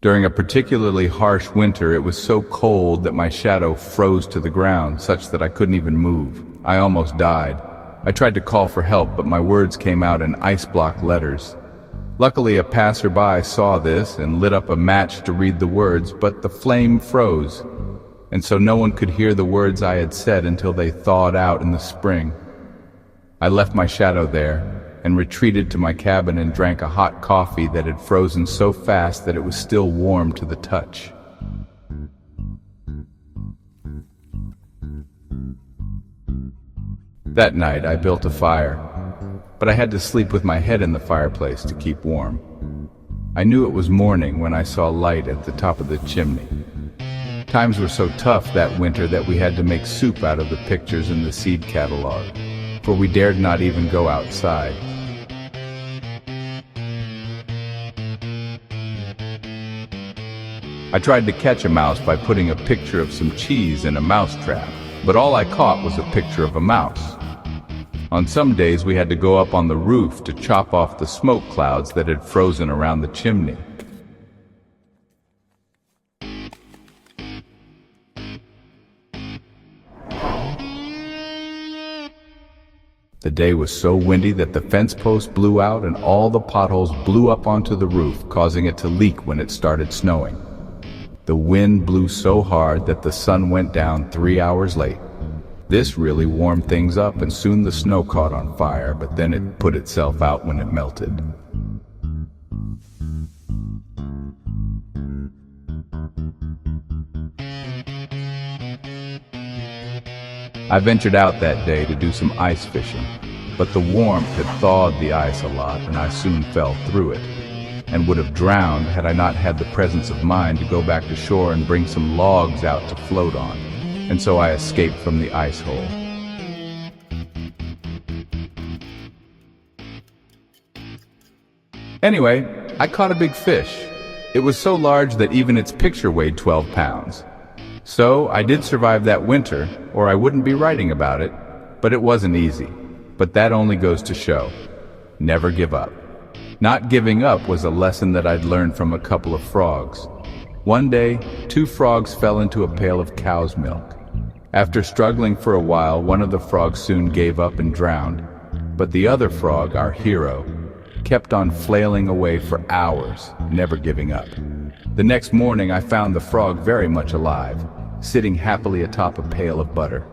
During a particularly harsh winter, it was so cold that my shadow froze to the ground, such that I couldn't even move. I almost died. I tried to call for help, but my words came out in ice-block letters. Luckily, a passerby saw this and lit up a match to read the words, but the flame froze, and so no one could hear the words I had said until they thawed out in the spring. I left my shadow there and retreated to my cabin and drank a hot coffee that had frozen so fast that it was still warm to the touch. That night I built a fire, but I had to sleep with my head in the fireplace to keep warm. I knew it was morning when I saw light at the top of the chimney. Times were so tough that winter that we had to make soup out of the pictures in the seed catalog, for we dared not even go outside. I tried to catch a mouse by putting a picture of some cheese in a mouse trap, but all I caught was a picture of a mouse. On some days we had to go up on the roof to chop off the smoke clouds that had frozen around the chimney. The day was so windy that the fence post blew out and all the potholes blew up onto the roof, causing it to leak when it started snowing. The wind blew so hard that the sun went down 3 hours late. This really warmed things up, and soon the snow caught on fire, but then it put itself out when it melted. I ventured out that day to do some ice fishing, but the warmth had thawed the ice a lot, and I soon fell through it, and would have drowned had I not had the presence of mind to go back to shore and bring some logs out to float on, and so I escaped from the ice hole. Anyway, I caught a big fish. It was so large that even its picture weighed 12 pounds. So I did survive that winter, or I wouldn't be writing about it, but it wasn't easy. But that only goes to show, never give up. Not giving up was a lesson that I'd learned from a couple of frogs. One day, 2 frogs fell into a pail of cow's milk. After struggling for a while, one of the frogs soon gave up and drowned, but the other frog, our hero, kept on flailing away for hours, never giving up. The next morning I found the frog very much alive, sitting happily atop a pail of butter.